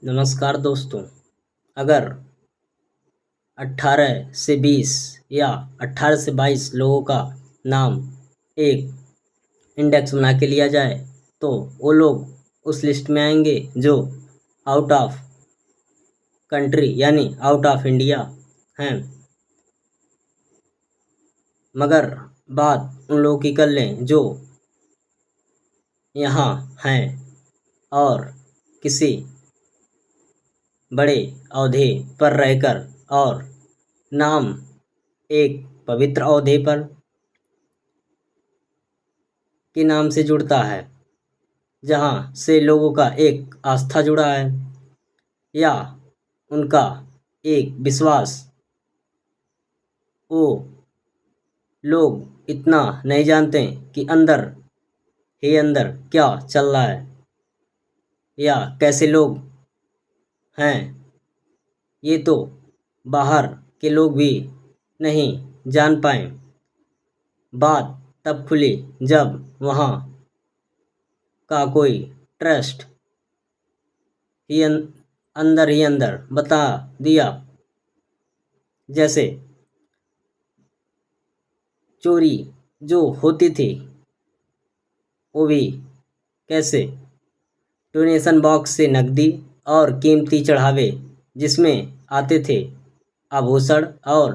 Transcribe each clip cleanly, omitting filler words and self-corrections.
नमस्कार दोस्तों। अगर 18 से 20 या 18 से 22 लोगों का नाम एक इंडेक्स बना के लिया जाए तो वो लोग उस लिस्ट में आएंगे जो आउट ऑफ कंट्री यानी आउट ऑफ इंडिया हैं। मगर बात उन लोगों की कर लें जो यहाँ हैं और किसी बड़े ओहदे पर रहकर और नाम एक पवित्र ओहदे पर के नाम से जुड़ता है, जहाँ से लोगों का एक आस्था जुड़ा है या उनका एक विश्वास। वो लोग इतना नहीं जानते कि अंदर ही अंदर क्या चल रहा है या कैसे लोग हैं। ये तो बाहर के लोग भी नहीं जान पाए। बात तब खुली जब वहाँ का कोई ट्रस्ट ही अंदर ही अंदर बता दिया। जैसे चोरी जो होती थी वो भी कैसे डोनेशन बॉक्स से नकदी और कीमती चढ़ावे जिसमें आते थे आभूषण और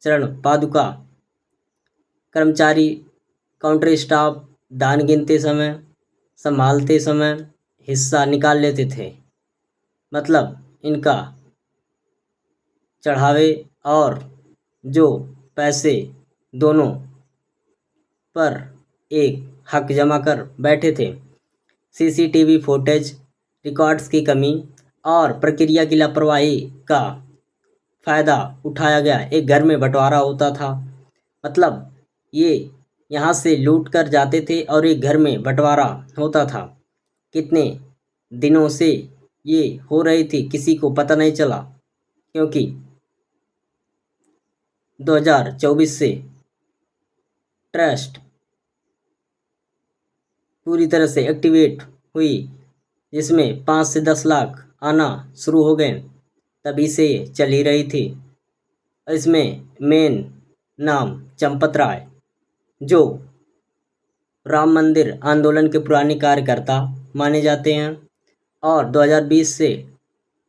चरण पादुका। कर्मचारी काउंटर स्टाफ दान गिनते समय संभालते समय हिस्सा निकाल लेते थे। मतलब इनका चढ़ावे और जो पैसे दोनों पर एक हक जमा कर बैठे थे। सीसीटीवी फुटेज रिकॉर्ड्स की कमी और प्रक्रिया की लापरवाही का फायदा उठाया गया। एक घर में बंटवारा होता था, मतलब ये यहाँ से लूट कर जाते थे और एक घर में बंटवारा होता था। कितने दिनों से ये हो रही थी किसी को पता नहीं चला, क्योंकि 2024 से ट्रस्ट पूरी तरह से एक्टिवेट हुई, जिसमें 5 से 10 लाख आना शुरू हो गए। तभी से चल ही रही थी। इसमें मेन नाम चंपत राय, जो राम मंदिर आंदोलन के पुराने कार्यकर्ता माने जाते हैं और 2020 से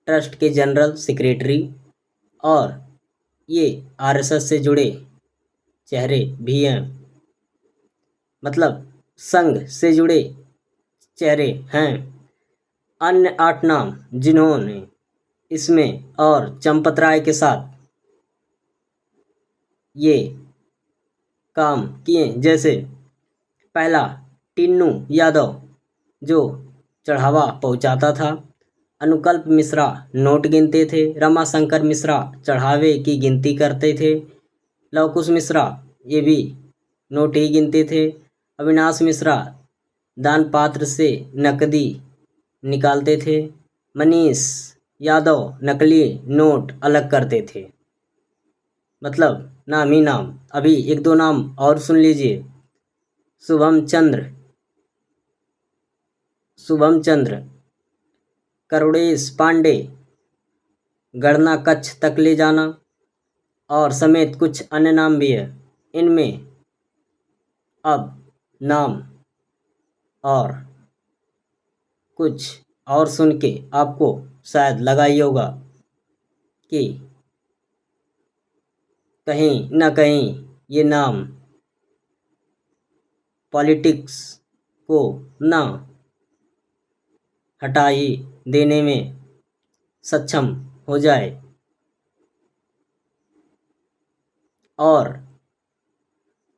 ट्रस्ट के जनरल सेक्रेटरी और ये आरएसएस से जुड़े चेहरे भी हैं। मतलब संघ से जुड़े चेहरे हैं। अन्य 8 नाम जिन्होंने इसमें और चंपत राय के साथ ये काम किए, जैसे पहला टिन्नू यादव जो चढ़ावा पहुंचाता था। अनुकल्प मिश्रा नोट गिनते थे। रमाशंकर मिश्रा चढ़ावे की गिनती करते थे। लवकुश मिश्रा ये भी नोट ही गिनते थे। अविनाश मिश्रा दान पात्र से नकदी निकालते थे। मनीष यादव नकली नोट अलग करते थे। मतलब नाम ही नाम। अभी एक दो नाम और सुन लीजिए। शुभम चंद्र, करुणेश पांडे, गणना कक्ष तक ले जाना और समेत कुछ अन्य नाम भी है। इनमें अब नाम और कुछ और सुन के आपको शायद लगा ही होगा कि कहीं ना कहीं ये नाम पॉलिटिक्स को ना हटा ही देने में सक्षम हो जाए और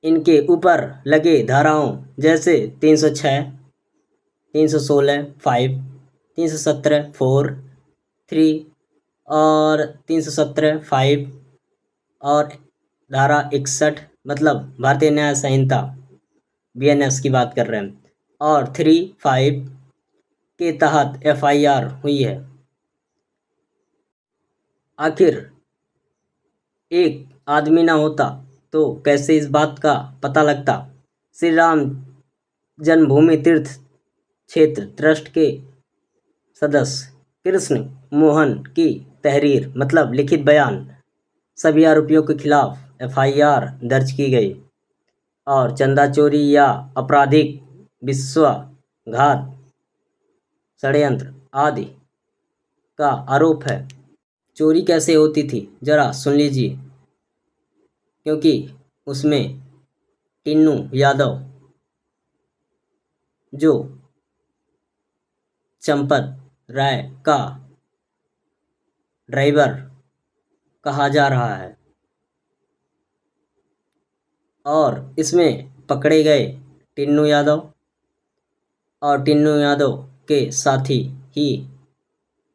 इनके ऊपर लगे धाराओं जैसे 306, 316 5, 317 4, 3 और 317 5 और धारा 61, मतलब भारतीय न्याय संहिता बीएनएस की बात कर रहे हैं, और 3, 5 के तहत एफआईआर हुई है। आखिर एक आदमी ना होता तो कैसे इस बात का पता लगता। श्री राम जन्मभूमि तीर्थ क्षेत्र ट्रस्ट के सदस्य कृष्ण मोहन की तहरीर मतलब लिखित बयान, सभी आरोपियों के खिलाफ एफआईआर दर्ज की गई और चंदा चोरी या आपराधिक विश्वासघात, षड्यंत्र आदि का आरोप है। चोरी कैसे होती थी जरा सुन लीजिए, क्योंकि उसमें टिन्नू यादव जो चंपत राय का ड्राइवर कहा जा रहा है और इसमें पकड़े गए टिन्नू यादव और टिन्नू यादव के साथी ही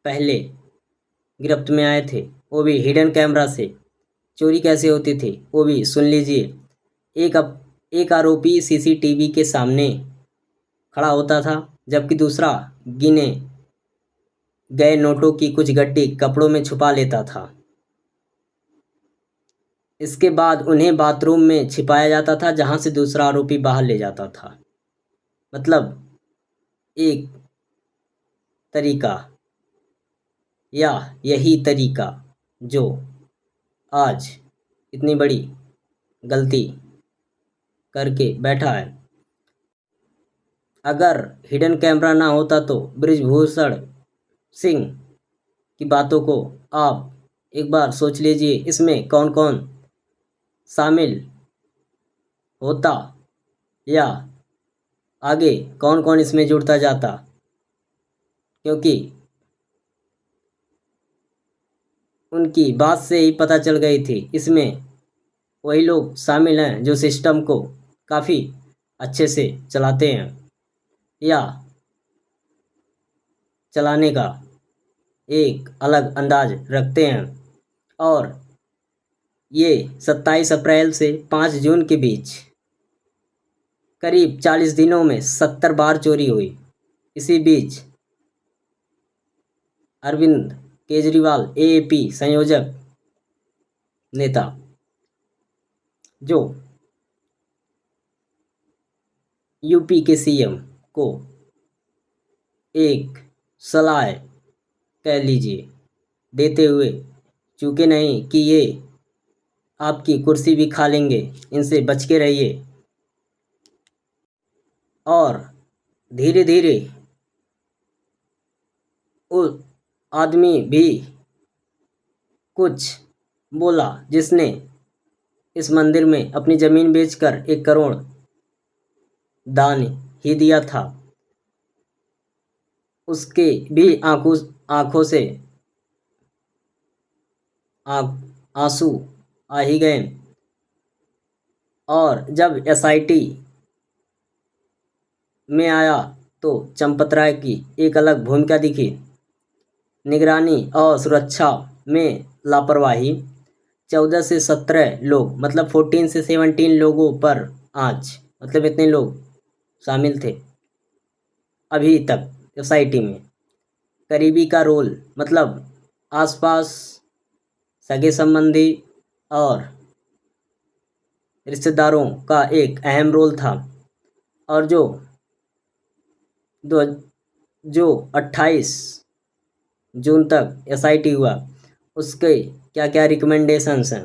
पहले गिरफ्त में आए थे, वो भी हिडन कैमरा से। चोरी कैसे होती थी वो भी सुन लीजिए। एक आरोपी सीसीटीवी के सामने खड़ा होता था, जबकि दूसरा गिने गए नोटों की कुछ गड्डी कपड़ों में छुपा लेता था। इसके बाद उन्हें बाथरूम में छिपाया जाता था, जहां से दूसरा आरोपी बाहर ले जाता था। मतलब एक तरीका या यही तरीका जो आज इतनी बड़ी गलती करके बैठा है। अगर हिडन कैमरा ना होता तो बृजभूषण सिंह की बातों को आप एक बार सोच लीजिए, इसमें कौन कौन शामिल होता या आगे कौन कौन इसमें जुड़ता जाता, क्योंकि उनकी बात से ही पता चल गई थी इसमें वही लोग शामिल हैं जो सिस्टम को काफ़ी अच्छे से चलाते हैं या चलाने का एक अलग अंदाज रखते हैं। और ये 27 अप्रैल से 5 जून के बीच करीब 40 दिनों में 70 बार चोरी हुई। इसी बीच अरविंद केजरीवाल एएपी संयोजक नेता जो यूपी के सीएम को एक सलाह कह लीजिए देते हुए चूके नहीं कि ये आपकी कुर्सी भी खा लेंगे, इनसे बच के रहिए। और धीरे धीरे वो आदमी भी कुछ बोला जिसने इस मंदिर में अपनी ज़मीन बेचकर 1 करोड़ दान ही दिया था। उसके भी आंखों से आंसू आ ही गए। और जब एसआईटी में आया तो चंपत राय की एक अलग भूमिका दिखी। निगरानी और सुरक्षा में लापरवाही, 14 से 17 लोग मतलब 14 से 17 लोगों पर आँच, मतलब इतने लोग शामिल थे अभी तक एसआईटी में। करीबी का रोल मतलब आसपास सगे संबंधी और रिश्तेदारों का एक अहम रोल था। और जो 28 जून तक एसआईटी हुआ उसके क्या क्या रिकमेंडेशंस हैं।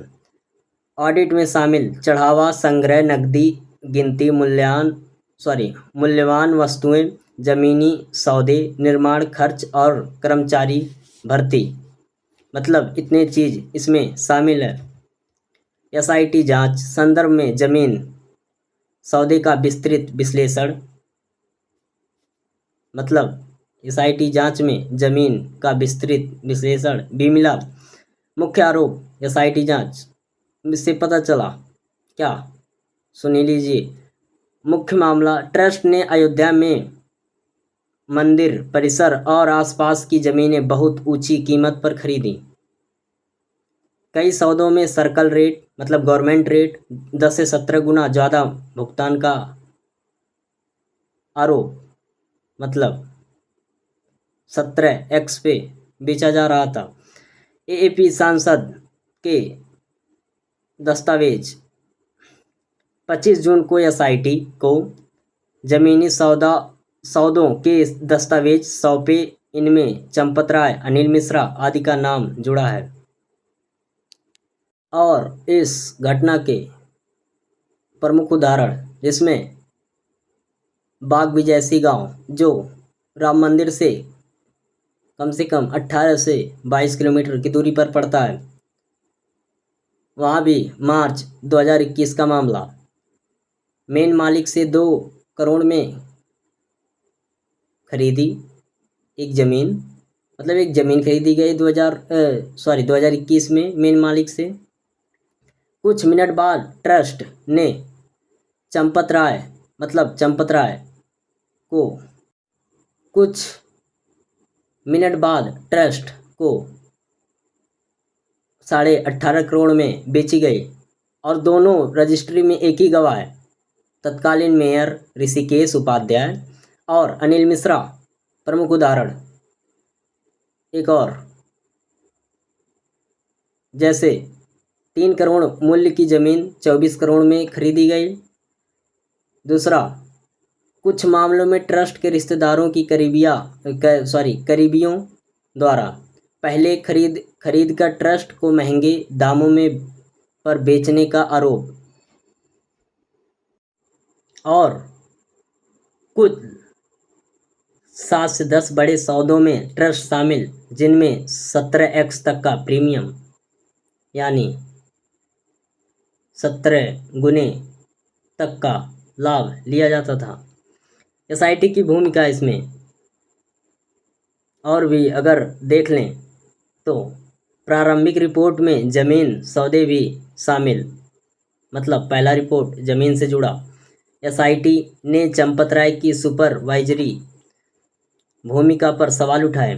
ऑडिट में शामिल चढ़ावा संग्रह, नकदी गिनती, मूल्यवान वस्तुएं, जमीनी सौदे, निर्माण खर्च और कर्मचारी भर्ती, मतलब इतने चीज़ इसमें शामिल है। एसआईटी जांच संदर्भ में जमीन सौदे का विस्तृत विश्लेषण, मतलब एसआईटी जांच में जमीन का विस्तृत विश्लेषण भी मिला। मुख्य आरोप एसआईटी जांच से पता चला क्या, सुन लीजिए। मुख्य मामला, ट्रस्ट ने अयोध्या में मंदिर परिसर और आसपास की जमीनें बहुत ऊंची कीमत पर खरीदी। कई सौदों में सर्कल रेट मतलब गवर्नमेंट रेट 10 से 17 गुना ज़्यादा भुगतान का आरोप, मतलब 17x पे बेचा जा रहा था। एएपी सांसद के दस्तावेज, 25 जून को एसआईटी को जमीनी सौदों के दस्तावेज सौंपे। इनमें चंपत राय, अनिल मिश्रा आदि का नाम जुड़ा है। और इस घटना के प्रमुख उदाहरण जिसमें बाग विजयसी गांव जो राम मंदिर से कम 18 से 22 किलोमीटर की दूरी पर पड़ता है, वहाँ भी मार्च 2021 का मामला, मेन मालिक से 2 करोड़ में खरीदी एक ज़मीन, मतलब एक ज़मीन खरीदी गई 2021 में मेन मालिक से। कुछ मिनट बाद ट्रस्ट ने चंपत राय को कुछ मिनट बाद ट्रस्ट को 18.5 करोड़ में बेची गई और दोनों रजिस्ट्री में एक ही गवाह है, तत्कालीन मेयर ऋषिकेश उपाध्याय और अनिल मिश्रा प्रमुख उदाहरण। एक और, जैसे 3 करोड़ मूल्य की ज़मीन 24 करोड़ में खरीदी गई। दूसरा, कुछ मामलों में ट्रस्ट के रिश्तेदारों की करीबियों द्वारा पहले खरीद कर ट्रस्ट को महंगे दामों में पर बेचने का आरोप। और कुछ 7 से 10 बड़े सौदों में ट्रस्ट शामिल, जिनमें 17x तक का प्रीमियम यानी 17 गुने तक का लाभ लिया जाता था। एसआईटी की भूमिका इसमें और भी अगर देख लें तो प्रारंभिक रिपोर्ट में ज़मीन सौदे भी शामिल, मतलब पहला रिपोर्ट ज़मीन से जुड़ा। एसआईटी ने चंपत राय की सुपरवाइजरी भूमिका पर सवाल उठाए।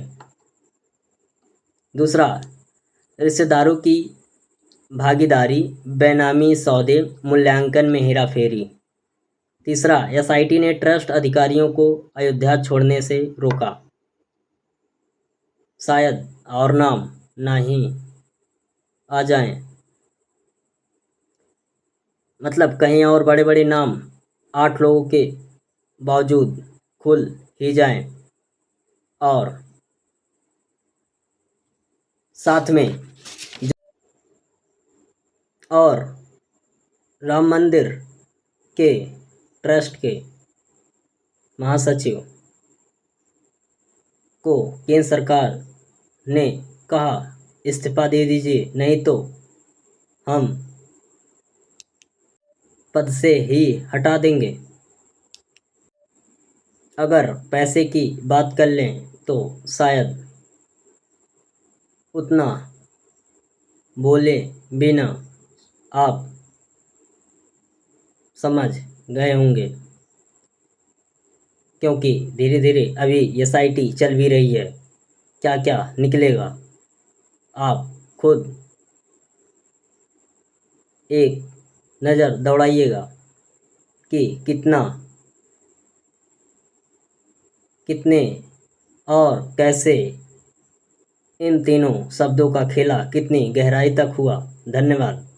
दूसरा, रिश्तेदारों की भागीदारी, बेनामी सौदे, मूल्यांकन में हेराफेरी। तीसरा, एसआईटी ने ट्रस्ट अधिकारियों को अयोध्या छोड़ने से रोका, शायद और नाम ना ही आ जाएं, मतलब कहीं और बड़े बड़े नाम 8 लोगों के बावजूद खुल ही जाएं। और साथ में और राम मंदिर के ट्रस्ट के महासचिव को केंद्र सरकार ने कहा इस्तीफा दे दीजिए, नहीं तो हम पद से ही हटा देंगे। अगर पैसे की बात कर लें तो शायद उतना बोले बिना आप समझ गए होंगे, क्योंकि धीरे धीरे अभी एसआईटी चल भी रही है। क्या क्या निकलेगा आप खुद एक नज़र दौड़ाइएगा कि कितने और कैसे इन तीनों शब्दों का खेला कितनी गहराई तक हुआ। धन्यवाद।